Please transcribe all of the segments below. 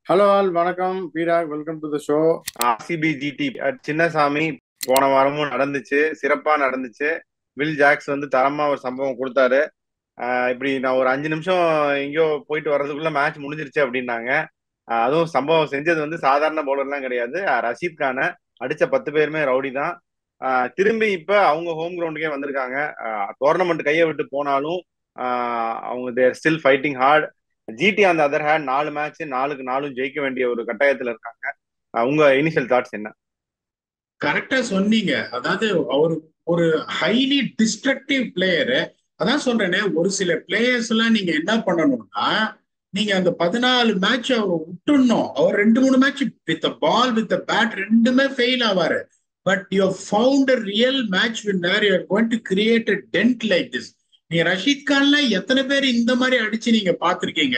Hello all வணக்கம் பீராக் welcome to the show. RCB GT Chinnaswamy போன வாரமும் நடந்துச்சு, சிறப்பா நடந்துச்சு. வில் ஜாக்ஸ் வந்து தரமா ஒரு சம்பவம் கொடுத்தாரு. இப்படி நான் ஒரு 5 நிமிஷம் எங்கேயோ போயிட்டு வர்றதுக்குள்ள மேட்ச் முடிஞ்சிருச்சு அப்படின்னாங்க. அதுவும் சம்பவம் செஞ்சது வந்து சாதாரண பவுலர்லாம் கிடையாது. ரஷீத் கானை அடிச்ச 10 பேருமே ரவுடி தான். திரும்பி இப்ப அவங்க ஹோம் கிரவுண்டுக்கே வந்திருக்காங்க. டோர்னமெண்ட் கையை விட்டு போனாலும் அவங்க தேர் ஸ்டில் ஃபைட்டிங் ஹார்ட். ஜிடி அந்த அதர் ஹேண்ட் 4 மேட்ச் 4க்கு 4 ஜெயிக்க வேண்டிய ஒரு கட்டாயத்துல இருக்காங்க. உங்க இனிஷியல் தாட்ஸ் என்ன? கரெக்டா சொன்னீங்க. அதாவது அவர் ஒரு ஹைலி டிஸ்ட்ரக்டிவ் பிளேயரு. அதான் சொல்றேனே, ஒரு சில பிளேயர்ஸ் எல்லாம் நீங்க என்ன பண்ணணும்னா, நீங்க அந்த 14 மேட்ச் அவர் விட்டுணும். அவர் 2 3 match with ball with bat ரெண்டுமே ஃபெயில் ஆவாரு. But you found a real match winner, you are going to create a dent like this. நீங்க ரஷீத் கான்ல எத்தனை பேர் இந்த மாதிரி அடிச்சு நீங்க பாத்திருக்கீங்க?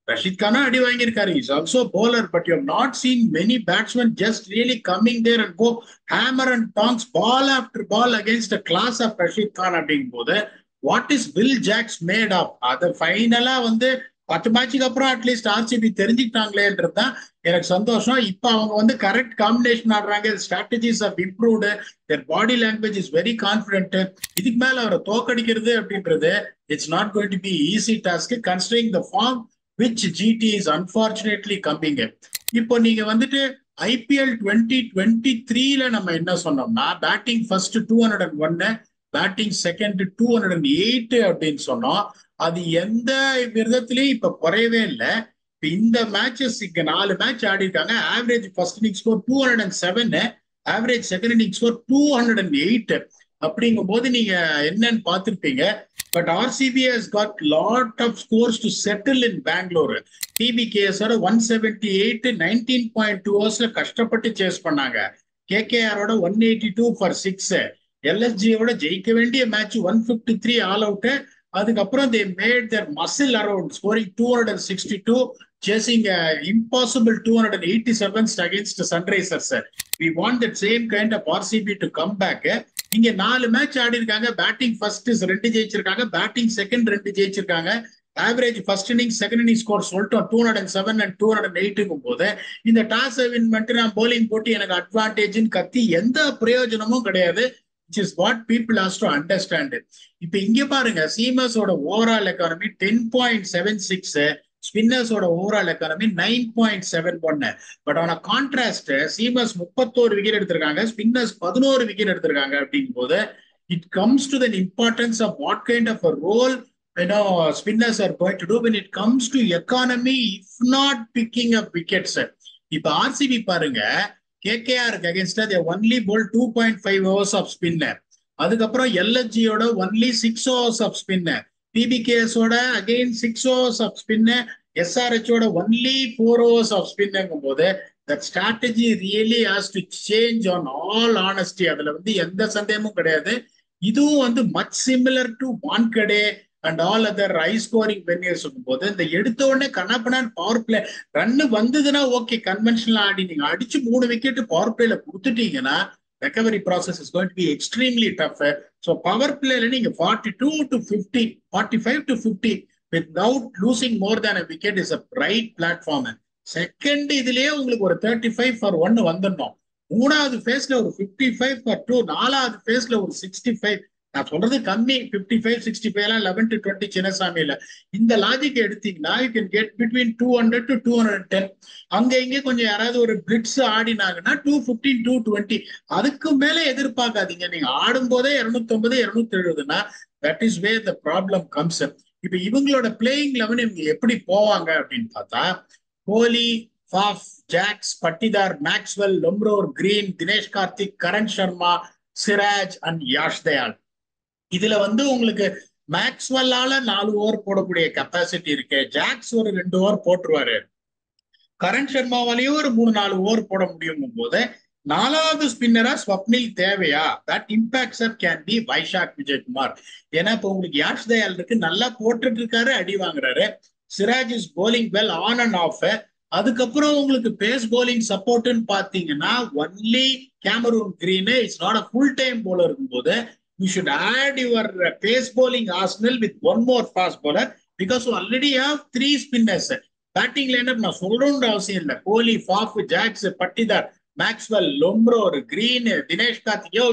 Rashid Khan அடி வாங்கியிருக்காரு. Is also bowler, but you have not seen many batsmen just really coming there and go hammer and tongs ball after ball against a class of Rashid Khan அப்படிங்கும் போது what is Will Jacks made of? அது ஃபைனலா வந்து 10 மேட்சுக்கு அப்புறம் at least RCB தெரிஞ்சுக்கிட்டாங்களேன்றது தான் எனக்கு சந்தோஷம். இப்போ அவங்க வந்து கரெக்ட் காம்பினேஷன் ஆடுறாங்க. Strategies of improved, their body language is very confident. இதுக்கு மேல அவரை தோக்கடிக்கிறது அப்படின்றது it's not going to be easy task considering the form which GT is unfortunately coming in. இப்போ நீங்க வந்துட்டு ஐபிஎல் 2023ல நம்ம என்ன சொன்னோம்னா, பேட்டிங் ஃபர்ஸ்ட் 201, பேட்டிங் செகண்ட் 208 அப்படின்னு சொன்னோம். அது எந்த விதத்திலையும் இப்ப குறையவே இல்லை. இந்த மேட்சஸ் இங்க 4 மேட்ச் ஆடி இருக்காங்க. Average first inning score 207, average second inning score 208. அப்படிங்கும் போது நீங்க என்னன்னு பார்த்திருப்பீங்க. But RCB has got lot of scores to settle in Bangalore. TBKS 178 19.2 ஹவர்ஸ்ல கஷ்டப்பட்டு சேஸ் பண்ணாங்க. KKR 182 for 6. LSG ஜெயிக்க வேண்டிய மேட்ச் 153 ஆல் அவுட். அதுக்கப்புறம் they made their muscle around scoring 262, chasing impossible 287 against Sunrisers. We want that same kind of RCB to come back. இங்க 4 match ஆடி இருக்காங்க. Batting first 2 ஜெயிச்சிருக்காங்க, batting second 2 ஜெயிச்சிருக்காங்க. Average first inning second inning score சொல்லிட்டோம் 207 and 208க்கும் போது இந்த toss win பண்ணிட்டு நான் polling போட்டு எனக்கு அட்வான்டேஜ்னு கத்தி எந்த பிரயோஜனமும் கிடையாது. which is what people has to understand. இப்ப இங்க பாருங்க, சீமர்ஸோட ஓவரால் எக்கானமி 10.76, ஸ்பின்னர்ஸோட overall economy 9.71. But on contrast seamers 31 wicket எடுத்திருக்காங்க, ஸ்பின்னர்ஸ் 11 விக்கெட் எடுத்திருக்காங்க. அப்படிங்கும் போது it comes to the importance of what kind of a role spinners are going to do when it comes to economy, if not picking up wickets. இப்ப RCB பாருங்க, கேகேஆருக்கு அகேன்ஸ்டா they only bowled 2.5 hours of spinner. அதுக்கப்புறம் எல்எஸ்ஜியோட only 6 hours of spinner. டிபிகேஎஸ் ஓட again 6 hours of spinner. SRH ஓட only 4 hours of spinnerங்கும் போது that strategy really has to change on all honesty. அதுல வந்து எந்த சந்தேகமும் கிடையாது. இதுவும் வந்து much similar to Wankhede and all other high scoring venues போது இந்த எடுத்த உடனே கண்ணப்பனான் பவர் பிளே ரன்னு வந்ததுன்னா ஓகே, கன்வென்ஷனல் ஆடி நீங்க அடிச்சு 3 விக்கெட் பவர் பிளேல கொடுத்துட்டீங்கன்னா recovery process is going to be extremely tough. So power பிளேல நீங்க 42 to 50, 45 to 50 without losing more than a wicket is a right platform. Second இதுலயே உங்களுக்கு ஒரு 35 for 1 வந்துடணும். மூணாவது ஃபேஸ்ல ஒரு 55 for 2, நாலாவது ஃபேஸ்ல ஒரு 65. நான் சொல்றது கம்மி, 55 65 எல்லாம் 11 to 20 சின்னசாமியில. இந்த லாஜிக் எடுத்தீங்கன்னா you can get between 200 to 210. அங்க இங்க கொஞ்சம் யாராவது ஒரு பிளிட்ஸ் ஆடினாங்கன்னா 215 220. அதுக்கு மேல எதிர்பார்க்காதீங்க. நீங்க ஆடும் போதே 250 270னா that is where the problem comes. இப்ப இவங்களோட பிளேயிங் லெவன் இவங்க எப்படி போவாங்க அப்படின்னு பார்த்தா, Kohli, Faf, Jacks, Patidar, Maxwell, Lomror, Green, Dinesh Karthik, Karan Sharma, Siraj and Yash Dayal. இதுல வந்து உங்களுக்கு மேக்ஸ்வெல்லால 4 ஓவர் போடக்கூடிய கெப்பாசிட்டி இருக்கு. ஜாக்ஸ் ஒரு 2 ஓவர் போட்டுருவாரு. கரண் சர்மாவாலையும் ஒரு 3-4 ஓவர் போட முடியும் போது நாலாவது ஸ்பின்னரா ஸ்வப்னில் தேவையா? That impacts can be Vizag Vijayakumar. ஏன்னா இப்போ உங்களுக்கு யாஷ் தயால் இருக்கு, நல்லா போட்டுட்டு இருக்காரு, அடி வாங்குறாரு. Siraj is bowling well on and off. அதுக்கப்புறம் உங்களுக்கு பேஸ் போலிங் சப்போர்ட்னு பாத்தீங்கன்னா only Cameron Green is not a full time bowler இருக்கும் போது you should add your pace bowling arsenal with one more fast bowler because you already have 3 spinners. Batting lineup நான் சொல்லணும்ன்ற அவசியம் இல்லை. Kohli, Faf, Jacks, Patidar, Maxwell, Lomror, Green, Dinesh கார்த்திகோ,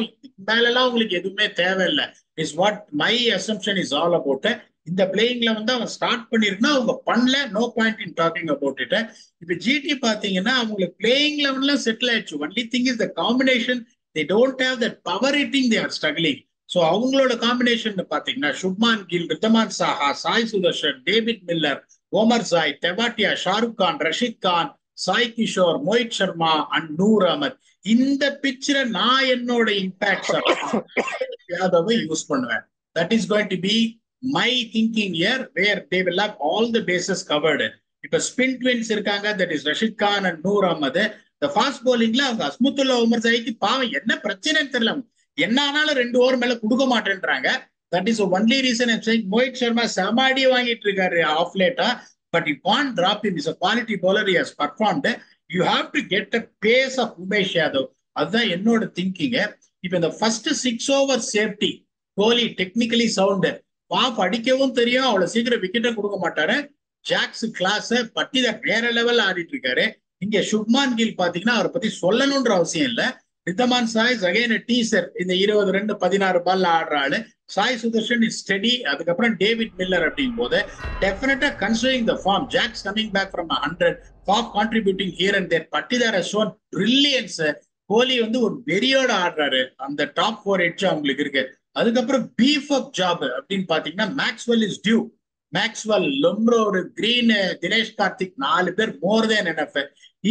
மேலெல்லாம் உங்களுக்கு எதுவுமே தேவையில்லை. Is what my assumption is all about. இந்த பிளேயிங்ல வந்து அவன் ஸ்டார்ட் பண்ணிருக்குன்னா அவங்க பண்ணல, no point in talking about it. இப்ப ஜிடி பாத்தீங்கன்னா அவங்களுக்கு பிளேயிங் லெவன்லாம் செட்டில் ஆயிடுச்சு. Only thing is the combination. They don't have that power hitting, they are struggling. So அவங்களோட காம்பினேஷன் பாத்தீங்கன்னா Shubman Gill, Wriddhiman Saha, Sai Sudharsan, David Miller, Omarzai, Tewatia, Shahrukh Khan, Rashid Khan, Sai Kishore, Mohit Sharma and Noor Ahmad. இந்த பிக்சரை நான் என்னோட இம்பாக்ட் யாதவை யூஸ் பண்ணுவேன். That is going to be my thinking here where they will have all the bases covered. இப்ப spin twins இருக்காங்க, that is Rashid Khan and Noor Ahmad. இந்த ஃபாஸ்ட் பவுலிங்ல அவங்க அஸ்முத்துல்லா உமர் ஜாய்க்கு பாவம் என்ன பிரச்சனைன்னு தெரியல, என்ன ஆனாலும் 2 ஓவர் மேல கொடுக்க மாட்டேன்றாங்க. That is only reason I'm saying. Mohit Sharma செமாடி வாங்கிட்டு இருக்காரு ஆஃப் லேட்டா, but you can't drop him. Is a quality bowler, he has performed. You have to get a pace of Umesh Yadav. அதுதான் என்னோட திங்கிங். இப்ப இந்த ஃபர்ஸ்ட் 6 ஓவர் சேஃப்டி, கோலி டெக்னிக்கலி சவுண்டு, பாப் அடிக்கவும் தெரியும், அவ்வளவு சீக்கிரம் விக்கெட்டை கொடுக்க மாட்டாரு. ஜாக்ஸ் கிளாஸ், பட்டிதார் வேற லெவல் ஆடிட்டு இருக்காரு. இங்க சுப்மான் கில் பாத்தீங்கன்னா அவரை பத்தி சொல்லணும்ன்ற அவசியம் இல்ல. ரித்தமான் சாய் அகைன் டீசர், இந்த 20 ரன் 16 பால்ல ஆடுற ஆளு. Sai Sudharsan is steady. அதுக்கப்புறம் டேவிட் மில்லர் அப்படிங்கும் போது definitely considering the form, Jacks coming back from 100, Faf contributing here and there, Patidar has shown brilliance. Kohli வந்து ஒரு வெறியோட ஆடுறாரு. அந்த டாப் 4 எட்ஜ் அவங்களுக்கு இருக்கு. அதுக்கப்புறம் பீஃப் அப் ஜாப் அப்படின்னு பாத்தீங்கன்னா Maxwell is due. Maxwell, Lomror, Green, Dinesh Karthik 4 பேர் மோர் தேன் எனஃப்.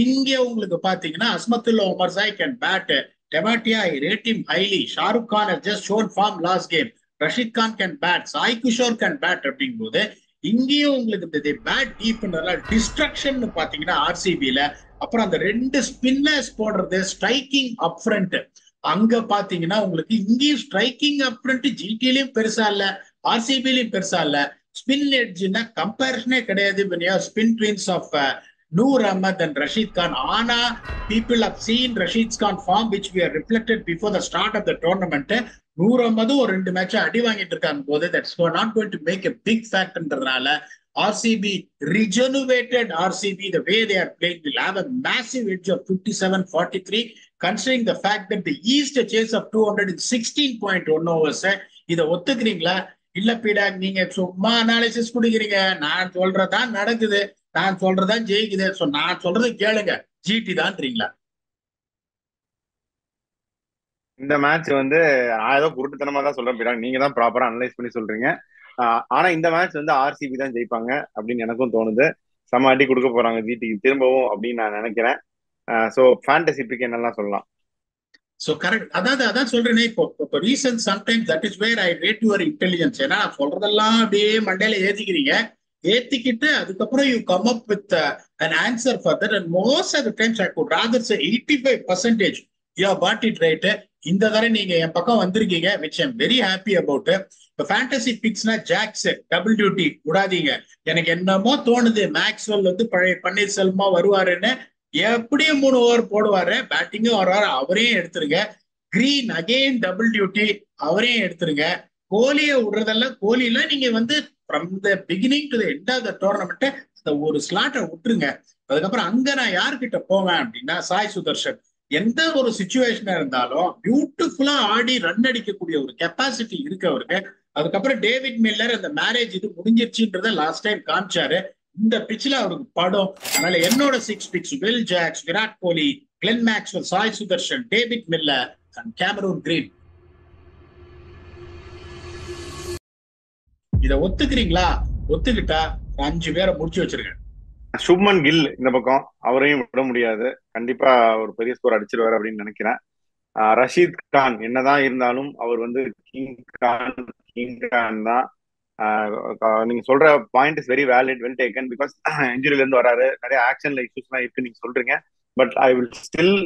இங்க உங்களுக்கு பாத்தீங்கன்னா Azmatullah Omarzai can bat, Tewatia I rate him highly, Shahrukh Khan has just shown form last game, Rashid Khan can bat, Sai Kishore can bat அப்படிங்கும் போது இங்கேயும் உங்களுக்கு பேட் டீப்ன்றதுல டிஸ்ட்ரக்ஷன் பாத்தீங்கன்னா ஆர்சிபில. அப்புறம் அந்த 2 ஸ்பின்னர்ஸ் போடுறது, ஸ்ட்ரைக்கிங் அப் ஃப்ரண்ட், அங்க பாத்தீங்கன்னா உங்களுக்கு இங்கேயும் ஸ்ட்ரைக்கிங் அப் ஃப்ரண்ட் ஜிடிலையும் பெருசா இல்ல, ஆர்சிபிலையும் பெருசா இல்ல. ஸ்பின் எட்ஜ்னா கம்பேரிஷனே கிடையாது. Spin twins of Noor Ahmed and Rashid Khan. Ana, people have seen Rashid Khan form, which we have reflected before the start of the tournament. Noor Ahmed ஒரு 2 match அடி வாங்கிட்டு இருக்காங்க போது, that's not going to make a big factorன்றதுனால RCB, regenerated RCB, the way they are playing, will have a massive edge of 57-43, considering the fact that the East chase of 216.1 overs. இதை ஒத்துக்கிறீங்களா? இல்ல பீடாக், நீங்க சும்மா analysis குடிக்கிறீங்க. நான் சொல்றதான் நடக்குது, நான் சொல்றதான் ஜெயிக்குது. நான் சொல்றது கேளுங்க, ஜிடி தான்றீங்களா? இந்த மேட்ச் வந்து நான் ஏதோ குருட்டுத்தனமா தான் சொல்றேன் பீடாக், நீங்க தான் ப்ராப்பரா அனலைஸ் பண்ணி சொல்றீங்க. ஆனா இந்த மேட்ச் வந்து ஆர்சிபி தான் ஜெயிப்பாங்க அப்படின்னு எனக்கும் தோணுது. செம அடி கொடுக்க போறாங்க ஜிடிக்கு திரும்பவும் அப்படின்னு நான் நினைக்கிறேன். சோ ஃபேண்டசி பிக் என்னெல்லாம் சொல்லலாம்? சோ கரெக்ட், அதான் சொல்றேனே. இப்போ reason sometimes that is where I rate your intelligence. ஏன்னா சொல்றதெல்லாம் அப்படியே மண்டையில ஏத்திக்கிறீங்க, ஏத்திக்கிட்டு அதுக்கப்புறம் you come up with an answer for that, and most of the times I could rather say 85% you have got it right. இந்த தடவை நீங்க என் பக்கம் வந்திருக்கீங்க, which I'm very happy about. இப்போ ஃபேண்டசி பிக்ஸ்னா ஜாக்ஸ் டபுள் டியூட்டி விடாதீங்க. எனக்கு என்னமோ தோணுது மேக்ஸ்வெல் வந்து பழைய பன்னீர்செல்வமா வருவாருன்னு. எப்படியும் 3 ஓவர் போடுவாரு, பேட்டிங்கும் வருவாரு, அவரையும் எடுத்துருங்க. கிரீன் அகெயின் டபுள் டியூட்டி, அவரையும் எடுத்துருங்க. கோலியை விடுறதெல்லாம், கோலியில நீங்க வந்து from the beginning to the end of the tournament அந்த ஒரு ஸ்லாட்டை விட்டுருங்க. அதுக்கப்புறம் அங்க நான் யார்கிட்ட போவேன் அப்படின்னா சாய் சுதர்ஷன். எந்த ஒரு சுச்சுவேஷனா இருந்தாலும் பியூட்டிஃபுல்லா ஆடி ரன் அடிக்கக்கூடிய ஒரு கெப்பாசிட்டி இருக்கு அவருக்கு. அதுக்கப்புறம் டேவிட் மில்லர் அந்த மேரேஜ் இது முடிஞ்சிருச்சுன்றத லாஸ்ட் டைம் காமிச்சாரு. இந்த பிச்சில் அவருக்கு படம். அதனால என்னோட 6 picks Will Jacks, Virat Kohli, Glenn Maxwell, Sai Sudharsan, David Miller and Cameron Green. இத ஒத்துக்கிறீங்களா? ஒத்துக்கிட்டா 5 பேரை முடிச்சு வச்சிருக்கேன். சுப்மன் கில் இந்த பக்கம், அவரையும் விட முடியாது, கண்டிப்பா ஒரு பெரிய ஸ்கோர் அடிச்சிருவாரு அப்படின்னு நினைக்கிறேன். ரஷீத் கான் என்னதான் இருந்தாலும் அவர் வந்து கிங் கான் தான். நீங்க சொல்ற point is very valid, well taken. Because இன்ஜுரியில இருந்து வராரு, நிறைய ஆக்ஷன்ல இஷ்யூஸ் எல்லாம் இருக்கு நீங்க சொல்றீங்க. But I will still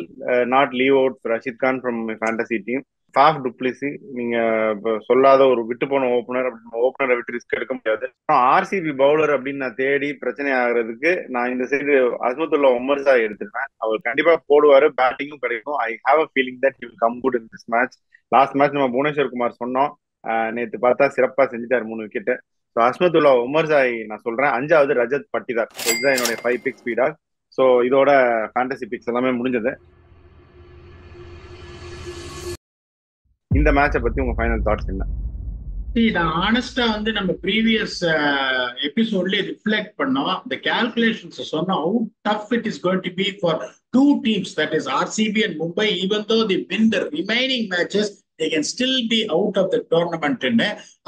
not leave out Rashid Khan from fantasy team. Faf du Plessis நீங்க சொல்லாத ஒரு விட்டு போன ஓப்பனர், ஓப்பனரை விட்டு ரிஸ்க் எடுக்க முடியாது. ஆர்சிபி பவுலர் அப்படின்னு நான் தேடி பிரச்சனை ஆகுறதுக்கு நான் இந்த சைடு அஸ்மத்துல்லா உமர் ஜாய் எடுத்துருவேன். அவர் கண்டிப்பா போடுவாரு, பேட்டிங்கும் கிடைக்கும். I have a feeling that he will come good in this match. Last match நம்ம புவனேஸ்வர் குமார் சொன்னோம், நேற்று பார்த்தா சிறப்பா செஞ்சுட்டாரு, 3 விக்கெட்டு. ஸோ அஸ்மத்துல்லா உமர்சாய் நான் சொல்றேன். 5வது ரஜத் பட்டிதார். இதுதான் என்னுடைய 5 பிக்ஸ் பீடாக். ஸோ இதோட ஃபேண்டசி பிக்ஸ் எல்லாமே முடிஞ்சது. இந்த மேட்சை பத்தி உங்க ஃபைனல் தாட்ஸ் என்ன? ஆனஸ்டா வந்து நம்ம ப்ரீவியஸ் எபிசோட்லயே ரிஃப்ளெக்ட் பண்ணோம். இந்த கேல்குலேஷன்ஸ் சொன்னோம் how tough it is going to be for two teams, that is RCB and Mumbai. Even though they win the remaining matches, they can still be out of the tournament.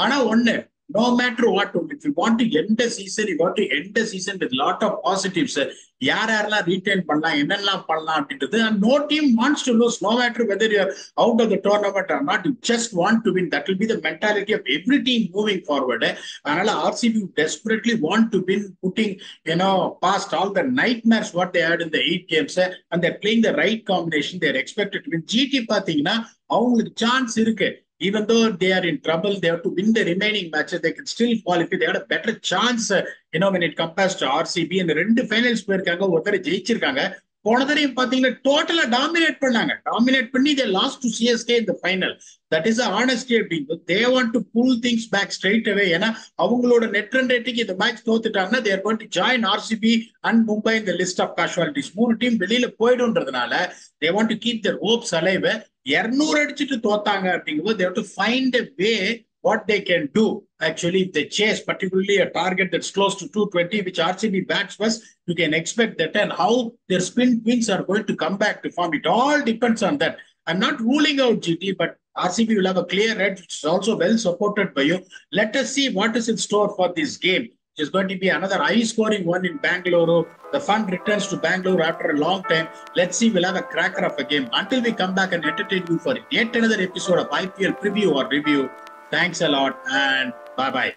ஆனா ஒண்ணு, no matter what, if you want to end the season, you want to end the season with lot of positives. யாரெல்லாம் retain பண்ணலாம், என்னெல்லாம் பண்ணலாம் அப்படின்றது. And no team wants to lose, no matter whether you're out of the tournament or not. You just want to win. That will be the mentality of every team moving forward. அதனால RCB desperately want to win, putting past all the nightmares what they had in the 8 games, and they're playing the right combination. They're expected to win. GT பாத்தீங்கன்னா அவங்களுக்கு chance இருக்கு. Even though they are in trouble, they have to win the remaining matches. They can still qualify. They had a better chance, when it compares to RCB. And the 2 finals போயிருக்காங்க, ஒருத்தரை ஜெயிச்சிருக்காங்க. போன தடவையும் பாத்தீங்கன்னா டோட்டலா dominate பண்ணாங்க. Dominate பண்ணி they lost to CSK in the final. That is the honesty அப்படின்னு. They want to pull things back straight away. ஏன்னா அவங்களோட நெட் ரன் ரேட்டிங் இந்த match தோத்துட்டாங்கன்னா they are going to join RCB and Mumbai in the list of casualties. 3 team வெளியில போயிடும்ன்றதுனால they want to keep their hopes alive. 200 அடிச்சுட்டு தோத்தாங்க அப்படிங்கும்போது they have to find a way what they can do. Actually, if they chase particularly a target that's close to 220, which RCB bats first, you can expect that, and how their spin wings are going to come back to form. It all depends on that. I'm not ruling out GT, but RCB will have a clear edge, which is also well supported by you. Let us see what is in store for this game. It's going to be another high-scoring one in Bangalore. The fun returns to Bangalore after a long time. Let's see, we'll have a cracker of a game. Until we come back and entertain you for yet another episode of IPL preview or review. Thanks a lot and bye-bye.